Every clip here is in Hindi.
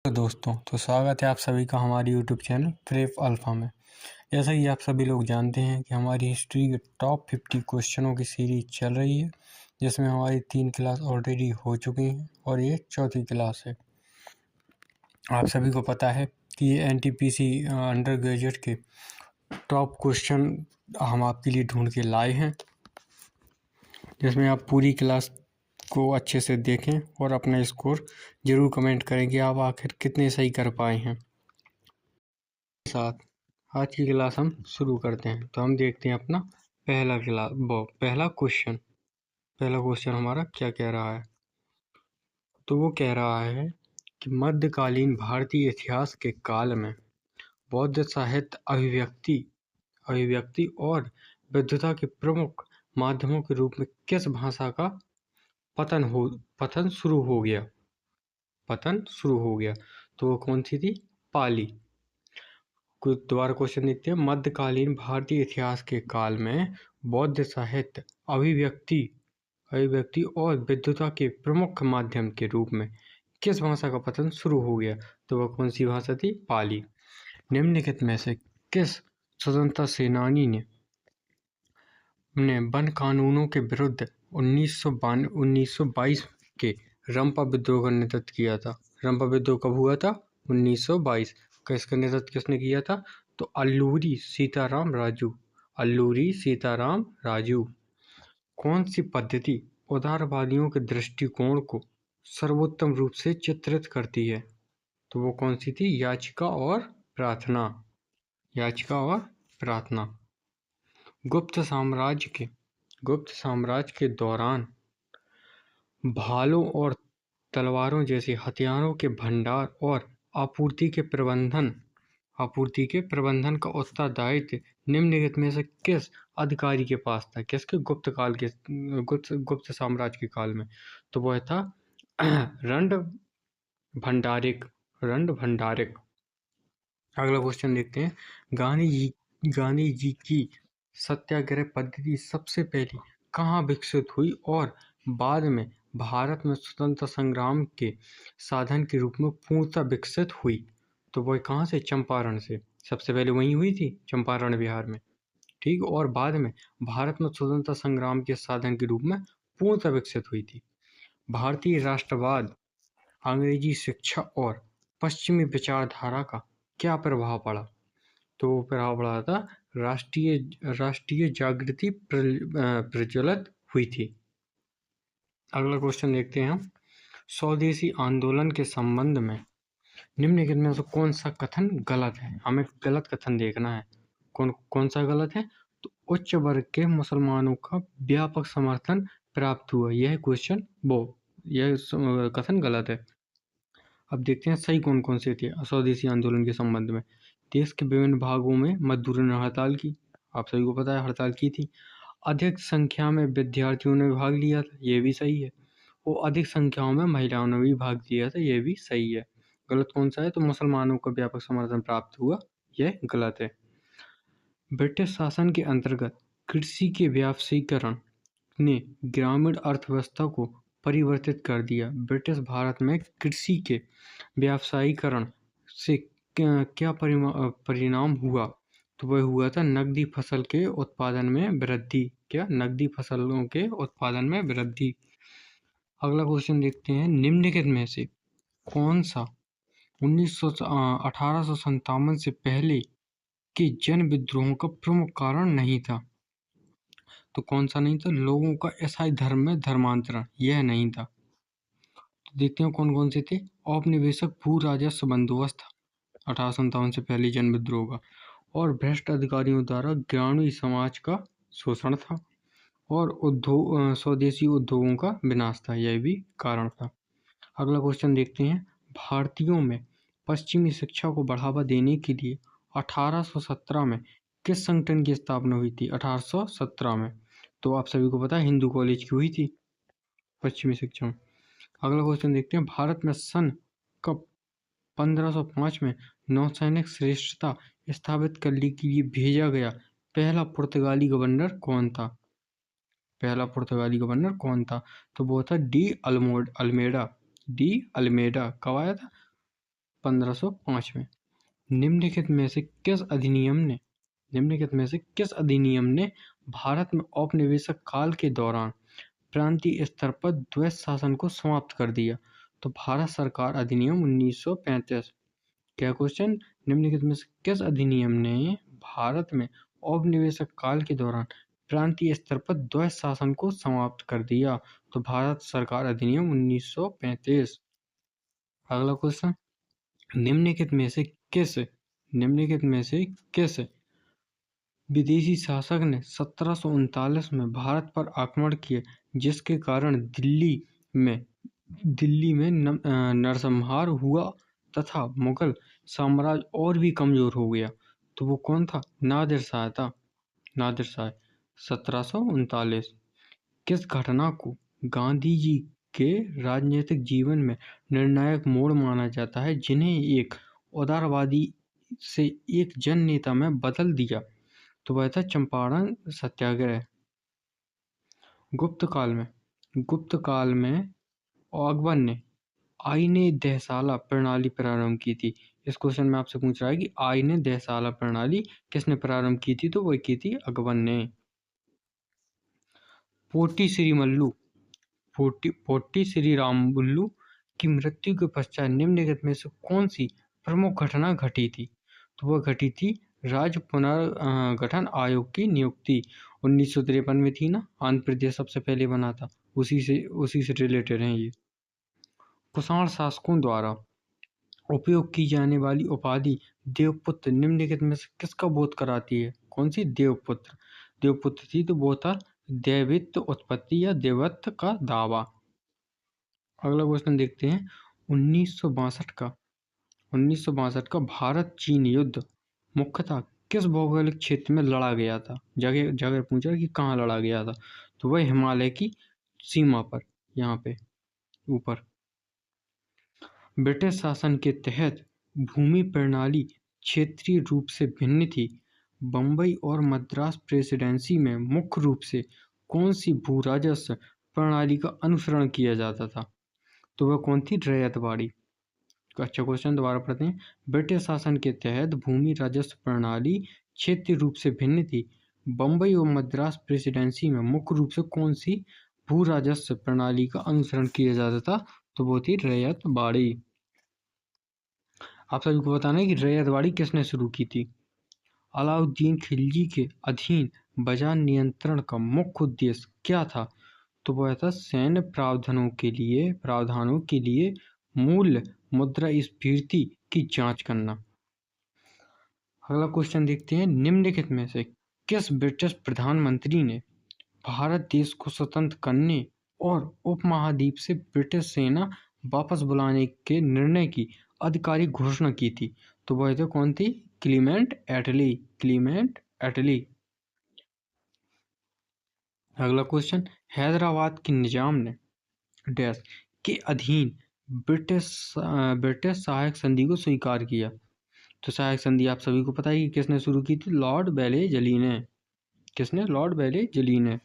तो दोस्तों स्वागत है आप सभी का हमारे YouTube चैनल प्रेप अल्फा में। जैसा कि आप सभी लोग जानते हैं कि हमारी हिस्ट्री के टॉप 50 क्वेश्चनों की सीरीज चल रही है, जिसमें हमारी 3 क्लास ऑलरेडी हो चुकी हैं और ये चौथी क्लास है। आप सभी को पता है कि ये NTPC अंडर ग्रेजुएट के टॉप क्वेश्चन हम आपके लिए ढूंढ के लाए हैं, जिसमें आप पूरी क्लास को अच्छे से देखें और अपना स्कोर जरूर कमेंट करें कि आप आखिर कितने सही कर पाए हैं। साथ आज की क्लास हम शुरू करते हैं। तो हम देखते हैं अपना पहला क्वेश्चन हमारा क्या कह रहा है। तो वो कह रहा है कि मध्यकालीन भारतीय इतिहास के काल में बौद्ध साहित्य अभिव्यक्ति और विद्वता के प्रमुख माध्यमों के रूप में किस भाषा का पतन शुरू हो गया। तो वो कौन सी थी? पाली। दोबारा क्वेश्चन देखते हैं। मध्यकालीन भारतीय इतिहास के काल में बौद्ध साहित्य अभिव्यक्ति और विद्वता के प्रमुख माध्यम के रूप में किस भाषा का पतन शुरू हो गया। तो वह कौन सी भाषा थी? पाली। निम्नलिखित में से किस स्वतंत्रता सेनानी ने वन कानूनों के विरुद्ध 1922 के रंपा विद्रोह का नेतृत्व किया था? रंपा विद्रोह कब हुआ था? 1922। इसका नेतृत्व किसने किया था? तो अल्लूरी सीताराम राजू। कौन सी पद्धति उदारवादियों के दृष्टिकोण को सर्वोत्तम रूप से चित्रित करती है? तो वो कौन सी थी? याचिका और प्रार्थना। गुप्त साम्राज्य के दौरान भालों और तलवारों जैसे हथियारों के भंडार और आपूर्ति के प्रबंधन का उत्तरदायित्व निम्नलिखित में से किस अधिकारी के पास था? किसके? गुप्त साम्राज्य के काल में। तो वह था रंड भंडारिक। अगला क्वेश्चन देखते हैं। गांधी जी की सत्याग्रह पद्धति सबसे पहले कहाँ विकसित हुई और बाद में भारत में स्वतंत्रता संग्राम के साधन के रूप में पूर्णतः विकसित हुई? तो वह कहाँ से? चंपारण से। सबसे पहले वहीं हुई थी, चंपारण बिहार में। ठीक। और बाद में भारत में स्वतंत्रता संग्राम के साधन के रूप में पूर्णतः विकसित हुई थी। भारतीय राष्ट्रवाद, अंग्रेजी शिक्षा और पश्चिमी विचारधारा का क्या प्रभाव पड़ा? तो वो प्रभाव पड़ा था राष्ट्रीय जागृति प्रज्वलित हुई थी। अगला क्वेश्चन देखते हैं हम। स्वदेशी आंदोलन के संबंध में निम्नलिखित में से कौन सा कथन गलत है? हमें गलत कथन देखना है। कौन सा गलत है? तो उच्च वर्ग के मुसलमानों का व्यापक समर्थन प्राप्त हुआ। यह कथन गलत है। अब देखते हैं सही कौन कौन से थे स्वदेशी आंदोलन के संबंध में। देश के विभिन्न भागों में मजदूरों ने हड़ताल की। आप सभी को पता है हड़ताल की थी। अधिक संख्या में विद्यार्थियों ने भाग लिया था। ये भी सही है। वो अधिक संख्याओं में महिलाओं ने भी भाग लिया था। ये भी सही है। गलत कौन सा है? तो मुसलमानों को व्यापक समर्थन प्राप्त हुआ। यह गलत है। ब्रिटिश शासन के अंतर्गत कृषि के व्यावसायीकरण ने ग्रामीण अर्थव्यवस्था को परिवर्तित कर दिया। ब्रिटिश भारत में कृषि के व्यावसायीकरण से क्या परिणाम हुआ? तो वह हुआ था नकदी फसल के उत्पादन में वृद्धि। नकदी फसलों के उत्पादन में वृद्धि। अगला क्वेश्चन देखते हैं। निम्नलिखित में से कौन सा 1857 से पहले के जन विद्रोहों का प्रमुख कारण नहीं था? तो कौन सा नहीं था? लोगों का ईसाई धर्म में धर्मांतरण, यह नहीं था। तो देखते हैं कौन कौन से थे। औपनिवेशिक भू राजस्व बंदोबस्त 1857 से पहले जन विद्रोह का, और भ्रष्ट अधिकारियों द्वारा ग्रामीण समाज का शोषण था, और स्वदेशी उद्योगों का विनाश था। यह भी कारण था। अगला क्वेश्चन देखते हैं। भारतीयों में पश्चिमी शिक्षा को बढ़ावा देने के लिए 1817 में किस संगठन की स्थापना हुई थी? 1817 में तो आप सभी को पता है हिंदू कॉलेज की हुई थी पश्चिमी शिक्षा में। अगला क्वेश्चन देखते हैं। भारत में सन कब 1505 में नौसैनिक श्रेष्ठता स्थापित करने के लिए भेजा गया पहला पुर्तगाली गवर्नर कौन था? तो वो था डी अल्मेडा। कब आया था? 1505 में। निम्नलिखित में से किस अधिनियम ने भारत में औपनिवेशिक काल के दौरान प्रांतीय स्तर पर द्वैत शासन को समाप्त कर दिया? तो भारत सरकार अधिनियम 1935। क्या क्वेश्चन? निम्नलिखित में से किस अधिनियम ने भारत में औपनिवेशिक काल के दौरान प्रांतीय स्तर पर द्वैत शासन को समाप्त कर दिया? तो भारत सरकार अधिनियम 1935। अगला क्वेश्चन, निम्नलिखित में से किस विदेशी शासक ने 1739 में भारत पर आक्रमण किया, जिसके कारण दिल्ली में नरसंहार हुआ तथा मुगल साम्राज्य और भी कमजोर हो गया? तो वो कौन था? नादिर शाह था। नादिर शाह 1739। किस घटना को गांधी जी के राजनीतिक जीवन में निर्णायक मोड़ माना जाता है, जिन्हें एक उदारवादी से एक जन नेता में बदल दिया? तो वह था चंपारण सत्याग्रह। गुप्त काल में अकबर ने आईने दहसाला प्रणाली प्रारंभ की थी। इस क्वेश्चन में आपसे पूछ रहा है कि आईने दहसाला प्रणाली किसने प्रारंभ की थी? तो वह की थी अकबर ने। पोटी श्री रामुलु की मृत्यु के पश्चात निम्नलिखित में से कौन सी प्रमुख घटना घटी थी? तो वह घटी थी राज्य पुनर्गठन आयोग की नियुक्ति। 1953 में थी ना, आंध्र प्रदेश सबसे पहले बना था, उसी से रिलेटेड है ये। कुषाण शासकों द्वारा उपयोग की जाने वाली उपाधि देवपुत्र निम्नलिखित में से किसका बोध कराती है? कौन सी? देवपुत्र थी, तो वो था दैवित्व उत्पत्ति या देवत्व का दावा। अगला क्वेश्चन देखते हैं, 1962 का भारत चीन युद्ध मुख्यतः किस भौगोलिक क्षेत्र में लड़ा गया था? जगह पूछा कि कहाँ लड़ा गया था? तो वह हिमालय की सीमा पर, यहाँ पे ऊपर। ब्रिटिश शासन के तहत भूमि प्रणाली क्षेत्रीय रूप से भिन्न थी। बम्बई और मद्रास प्रेसिडेंसी में मुख्य रूप से कौन सी भू राजस्व प्रणाली का अनुसरण किया जाता था? तो वह कौन थी? रैयतवाड़ी। अच्छा क्वेश्चन दोबारा पढ़ते हैं। ब्रिटिश शासन के तहत भूमि राजस्व प्रणाली क्षेत्रीय रूप से भिन्न थी। बम्बई और मद्रास प्रेसिडेंसी में मुख्य रूप से कौन सी भू राजस्व प्रणाली का अनुसरण किया जाता था? तो वो थी रैयतवाड़ी। आप सभी को बताना है कि रैयतवाड़ी किसने शुरू की थी? अलाउद्दीन खिलजी के अधीन बाजार नियंत्रण का मुख्य उद्देश्य क्या था? तो वह था सैन्य प्रावधानों के लिए मूल्य मुद्रास्फीति की जांच करना। अगला क्वेश्चन देखते हैं, निम्नलिखित में से किस ब्रिटिश प्रधानमंत्री ने भारत देश को स्वतंत्र करने और उपमहाद्वीप से ब्रिटिश सेना वापस बुलाने के निर्णय की आधिकारिक घोषणा की थी? तो वह तो कौन थी? क्लीमेंट एटली। अगला क्वेश्चन, हैदराबाद के निजाम ने डैश के अधीन ब्रिटिश सहायक संधि को स्वीकार किया? तो सहायक संधि आप सभी को पता है कि किसने शुरू की थी? लॉर्ड वेलेजली ने। किसने? लॉर्ड वेलेजली ने।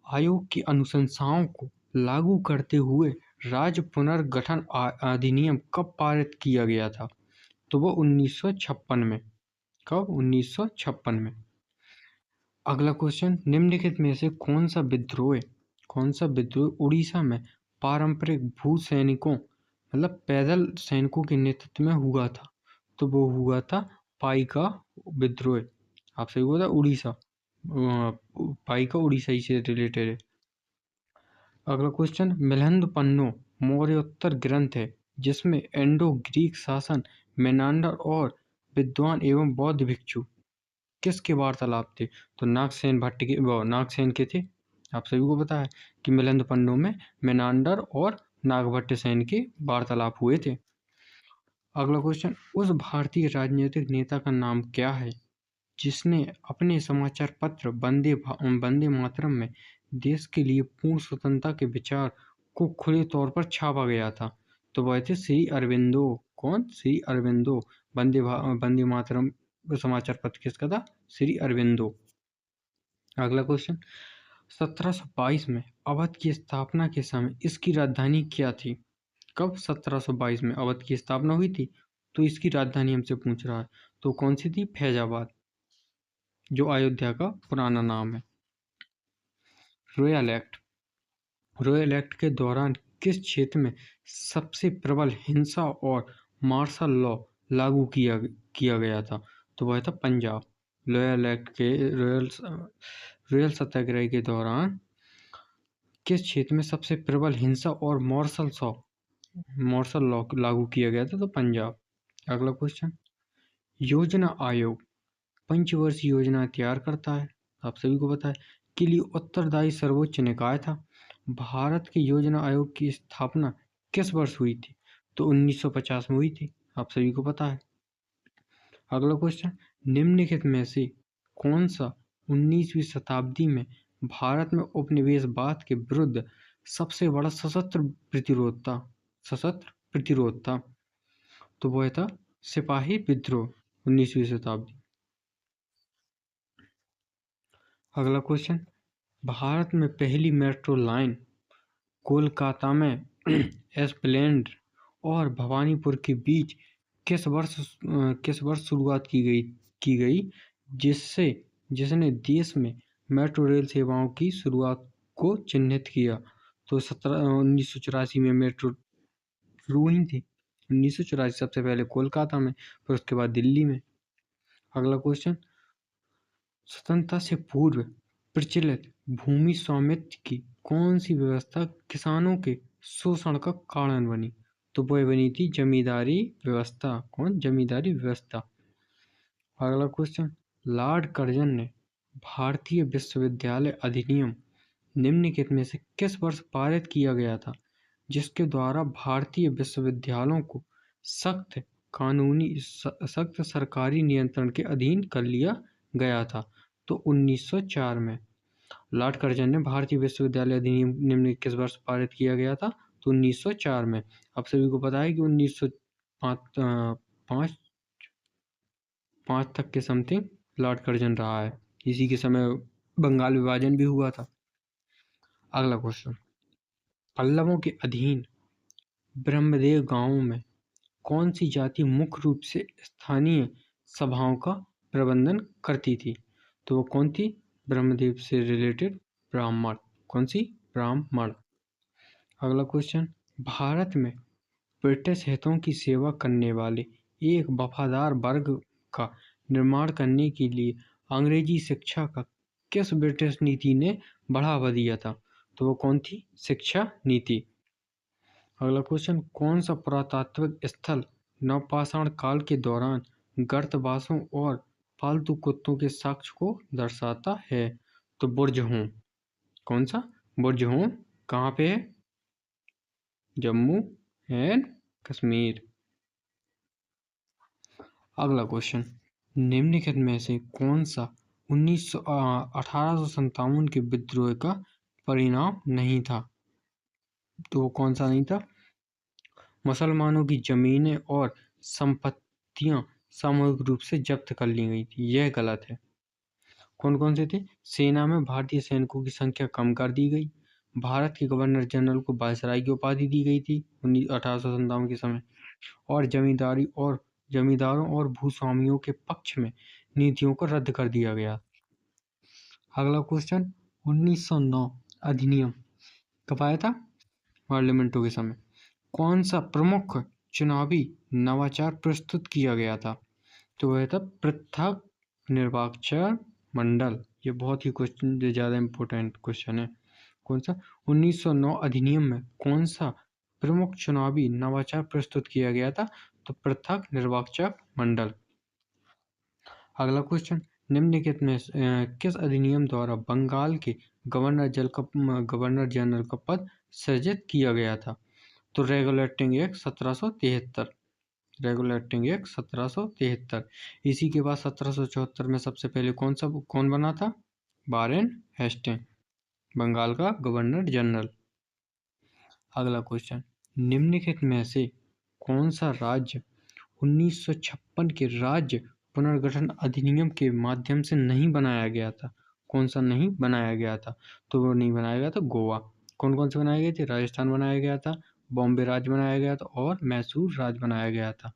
आयोग की अनुशंसाओं को लागू करते हुए राज्य पुनर्गठन अधिनियम कब पारित किया गया था? तो वो 1956 में। कब? 1956 में। अगला क्वेश्चन, निम्नलिखित में से कौन सा विद्रोह उड़ीसा में पारंपरिक भू सैनिकों मतलब पैदल सैनिकों के नेतृत्व में हुआ था? तो वो हुआ था पाइका विद्रोह। आप सही बोला, उड़ीसा। पाइका उड़ीसा ही से रिलेटेड है। अगला क्वेश्चन, मिलिंद पन्नो मौर्योत्तर ग्रंथ है जिसमें इंडो ग्रीक शासन, मेनांडर और विद्वान एवं बौद्ध भिक्षु किसके वार्तालाप थे? तो नागसेन के थे। आप सभी को पता है कि मिलिंद पन्नो में मेनांडर और नागभट्ट सेन के वार्तालाप हुए थे। अगला क्वेश्चन, उस भारतीय राजनीतिक नेता का नाम क्या है जिसने अपने समाचार पत्र वंदे मातरम में देश के लिए पूर्ण स्वतंत्रता के विचार को खुले तौर पर छापा गया था? तो वह थे श्री अरविंदो। कौन? श्री अरविंदो। वंदे मातरम समाचार पत्र किसका था? श्री अरविंदो। अगला क्वेश्चन, 1722 में अवध की स्थापना के समय इसकी राजधानी क्या थी? कब? 1722 में अवध की स्थापना हुई थी। तो इसकी राजधानी हमसे पूछ रहा है, तो कौन सी थी? फैजाबाद, जो अयोध्या का पुराना नाम है। रॉयल एक्ट, रॉयल एक्ट के दौरान किस क्षेत्र में सबसे प्रबल हिंसा और मार्शल लॉ लागू किया गया था? तो वह था पंजाब। रॉयल एक्ट के रॉयल सत्याग्रह के दौरान किस क्षेत्र में सबसे प्रबल हिंसा और मार्शल लॉ लागू किया गया था? तो पंजाब। अगला क्वेश्चन, योजना आयोग पंचवर्षीय योजना तैयार करता है, आप सभी को पता है, के लिए उत्तरदायी सर्वोच्च निकाय था। भारत के योजना आयोग की स्थापना किस वर्ष हुई थी? तो 1950 में हुई थी, आप सभी को पता है। अगला क्वेश्चन, निम्नलिखित में से कौन सा 19वीं शताब्दी में भारत में उपनिवेशवाद के विरुद्ध सबसे बड़ा सशस्त्र प्रतिरोध था? तो वह था सिपाही विद्रोह, 19वीं शताब्दी। अगला क्वेश्चन, भारत में पहली मेट्रो लाइन कोलकाता में एस्प्लेंड और भवानीपुर के बीच किस वर्ष शुरुआत की गई जिसने देश में मेट्रो रेल सेवाओं की शुरुआत को चिन्हित किया? तो 1984 में मेट्रो शुरू हुई थी। 1984 सबसे पहले कोलकाता में, फिर उसके बाद दिल्ली में। अगला क्वेश्चन, स्वतंत्रता से पूर्व प्रचलित भूमि स्वामित्व की कौन सी व्यवस्था किसानों के शोषण का कारण बनी? तो वह बनी थी जमींदारी व्यवस्था। कौन? जमींदारी व्यवस्था। अगला क्वेश्चन, लॉर्ड कर्जन ने भारतीय विश्वविद्यालय अधिनियम निम्नलिखित में से किस वर्ष पारित किया गया था, जिसके द्वारा भारतीय विश्वविद्यालयों को सख्त सरकारी नियंत्रण के अधीन कर लिया गया था? तो 1904 में। लॉर्ड कर्जन ने भारतीय विश्वविद्यालय अधिनियम निम्नलिखित किस वर्ष पारित किया गया था? तो 1904 में। आप सभी को पता है कि 1905 तक के समथिंग लॉर्ड कर्जन रहा है। इसी के समय बंगाल विभाजन भी हुआ था। अगला क्वेश्चन, पल्लवों के अधीन ब्रह्मदेव गांवों में कौन सी जाति मुख्य रूप से स्थानीय सभाओं का प्रबंधन करती थी? तो वो कौन थी? ब्रह्मदेव से रिलेटेड ब्राह्मण। कौन सी? ब्राह्मण। अगला क्वेश्चन, भारत में ब्रिटिश हितों की सेवा करने वाले एक वफादार वर्ग का निर्माण करने के लिए अंग्रेजी शिक्षा का किस ब्रिटिश नीति ने बढ़ावा दिया था? तो वो कौन थी? शिक्षा नीति। अगला क्वेश्चन, कौन सा पुरातात्विक स्थल नवपाषाण काल के दौरान गर्तवासों और पालतू कुत्तों के साक्ष्य को दर्शाता है? तो बुर्ज हूं। कौन सा? बुर्ज हूं कहाँ पे है? जम्मू एंड कश्मीर। अगला क्वेश्चन, निम्नलिखित में से कौन सा 1857 के विद्रोह का परिणाम नहीं था? तो कौन सा नहीं था? मुसलमानों की जमीनें और संपत्तियां सामूहिक रूप से जब्त कर ली गई थी, यह गलत है। कौन कौन से थे? सेना में भारतीय सैनिकों की संख्या कम कर दी गई, भारत के गवर्नर जनरल को वायसराय की उपाधि दी गई थी 1857 के समय, और जमींदारों और भूस्वामियों के पक्ष में नीतियों को रद्द कर दिया गया। अगला क्वेश्चन, 1909 अधिनियम कब आया था? पार्लियामेंटों के समय। कौन सा प्रमुख चुनावी नवाचार प्रस्तुत किया गया था? तो वह था पृथक निर्वाचन मंडल। ये बहुत ही क्वेश्चन ज़्यादा इम्पोर्टेंट क्वेश्चन है। कौन सा? 1909 अधिनियम में कौन सा प्रमुख चुनावी नवाचार प्रस्तुत किया गया था? तो पृथक निर्वाचक मंडल। अगला क्वेश्चन, निम्नलिखित में किस अधिनियम द्वारा बंगाल के गवर्नर जनरल का पद सृजित किया गया था? तो रेगुलेटिंग एक्ट 1773। Regulating act 1773। इसी के बाद 1774 में सबसे पहले कौन बना था? वारेन हेस्टिंग, बंगाल का गवर्नर जनरल। अगला क्वेश्चन, निम्नलिखित में से कौन सा राज्य 1956 के राज्य पुनर्गठन अधिनियम के माध्यम से नहीं बनाया गया था? कौन सा नहीं बनाया गया था? तो वो नहीं बनाया गया था गोवा। कौन कौन से बनाए गए थे? राजस्थान बनाया गया था, बॉम्बे राज्य बनाया गया था और मैसूर राज्य बनाया गया था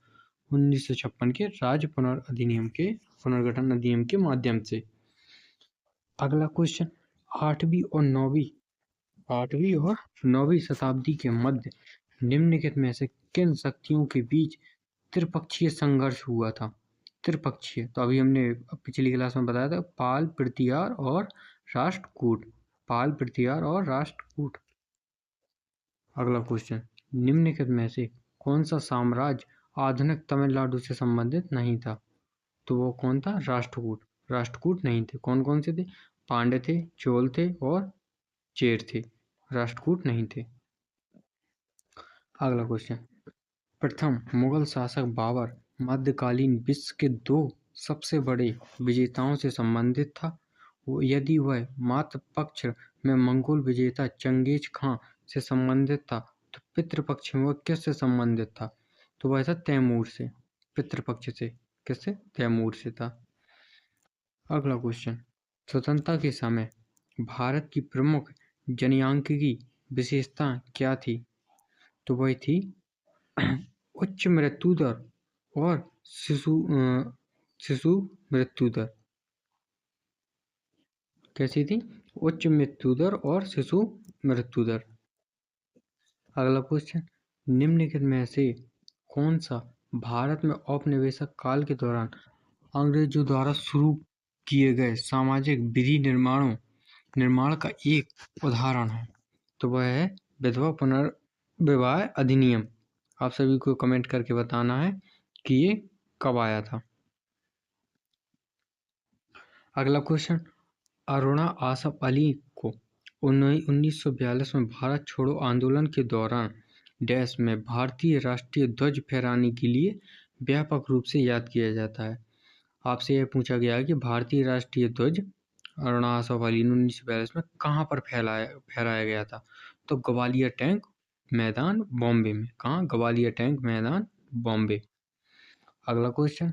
1956 के राज्य पुनर्गठन अधिनियम के माध्यम से। अगला क्वेश्चन, आठवीं और नौवीं शताब्दी के मध्य निम्नलिखित में से किन शक्तियों के बीच त्रिपक्षीय संघर्ष हुआ था? त्रिपक्षीय, तो अभी हमने पिछली क्लास में बताया था, पाल, पृथ्वीराज और राष्ट्रकूट। पाल, पृथ्वीराज और राष्ट्रकूट। अगला क्वेश्चन, निम्नलिखित में से कौन सा साम्राज्य आधुनिक तमिलनाडु से संबंधित नहीं था? तो वो कौन था? राष्ट्रकूट। राष्ट्रकूट नहीं थे। कौन कौन से थे? पांड्य थे, चोल थे और चेर थे। राष्ट्रकूट नहीं थे। अगला क्वेश्चन, प्रथम मुगल शासक बाबर मध्यकालीन विश्व के 2 सबसे बड़े विजेताओं से संबंधित था। यदि वह मातृ पक्ष में मंगोल विजेता चंगेज खां से संबंधित था तो पितृपक्ष में वह किससे संबंधित था? तो वह था तैमूर से। पितृपक्ष से किससे? तैमूर से था। अगला क्वेश्चन, स्वतंत्रता के समय भारत की प्रमुख जनयांत्रिकी विशेषता क्या थी? तो वह थी उच्च मृत्यु दर और शिशु मृत्यु दर। कैसी थी? उच्च मृत्यु दर और शिशु मृत्यु दर। अगला क्वेश्चन, निम्नलिखित में से कौन सा भारत में औपनिवेशिक काल के दौरान अंग्रेजों द्वारा शुरू किए गए सामाजिक विधि निर्माण का एक उदाहरण है? तो वह है विधवा पुनर्विवाह अधिनियम। आप सभी को कमेंट करके बताना है कि ये कब आया था। अगला क्वेश्चन, अरुणा आसफ अली को 1942 में भारत छोड़ो आंदोलन के दौरान डैश में भारतीय राष्ट्रीय ध्वज फहराने के लिए व्यापक रूप से याद किया जाता है। आपसे यह पूछा गया है कि भारतीय राष्ट्रीय ध्वज अरुणा आसफ अली ने 1942 में कहाँ पर फहराया गया था? तो ग्वालियर टैंक मैदान, बॉम्बे में। कहाँ? ग्वालियर टैंक मैदान, बॉम्बे। अगला क्वेश्चन,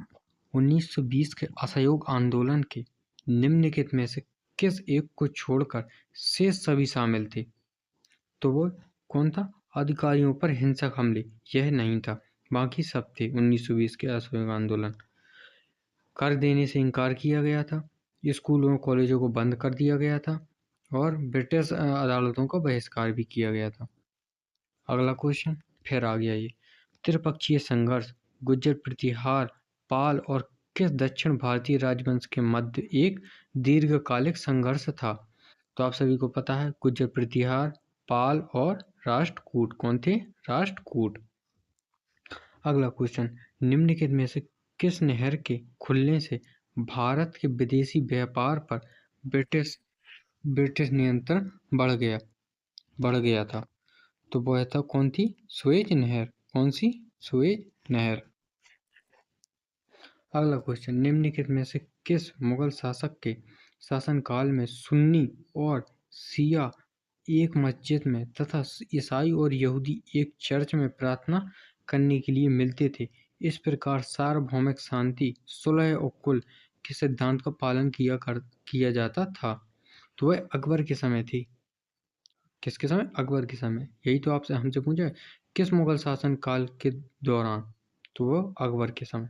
1920 के असहयोग आंदोलन के निम्नलिखित में से किस एक को छोड़कर शेष सभी शामिल थे? तो वो कौन था? अधिकारियों पर हिंसक हमले, यह नहीं था, बाकी सब थे। 1920 के असहयोग आंदोलन। कर देने से इनकार किया गया था, स्कूलों और कॉलेजों को बंद कर दिया गया था और ब्रिटिश अदालतों का बहिष्कार भी किया गया था। अगला क्वेश्चन फिर आ गया ये, त्रिपक्षीय संघर्ष गुर्जर, प्रतिहार, पाल और किस दक्षिण भारतीय राजवंश के मध्य एक दीर्घकालिक संघर्ष था? तो आप सभी को पता है, गुर्जर, प्रतिहार, पाल और राष्ट्रकूट। कौन थे? राष्ट्रकूट। अगला क्वेश्चन, निम्नलिखित में से किस नहर के खुलने से भारत के विदेशी व्यापार पर ब्रिटिश नियंत्रण बढ़ गया था? तो वह था कौन थी? सुएज नहर। कौन सी? सुएज नहर। अगला क्वेश्चन, निम्नलिखित में से किस मुगल शासक के शासनकाल में सुन्नी और शिया एक मस्जिद में तथा ईसाई और यहूदी एक चर्च में प्रार्थना करने के लिए मिलते थे? इस प्रकार सार्वभौमिक शांति, सुलह और कुल के सिद्धांत का पालन किया जाता था। तो वह अकबर के समय थी। किसके समय? अकबर के समय। यही तो आपसे हमसे पूछा है, किस मुगल शासन काल के दौरान? तो वो अकबर के समय।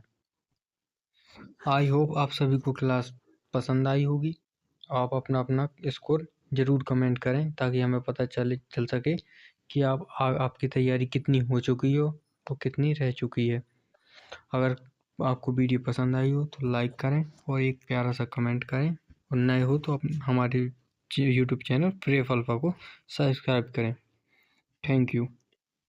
आई होप आप सभी को क्लास पसंद आई होगी। आप अपना स्कोर जरूर कमेंट करें ताकि हमें पता चल सके कि आपकी तैयारी कितनी हो चुकी हो और कितनी रह चुकी है। अगर आपको वीडियो पसंद आई हो तो लाइक करें और एक प्यारा सा कमेंट करें, और नए हो तो हमारे यूट्यूब चैनल प्रेफ अल्फा को सब्सक्राइब करें। Thank you.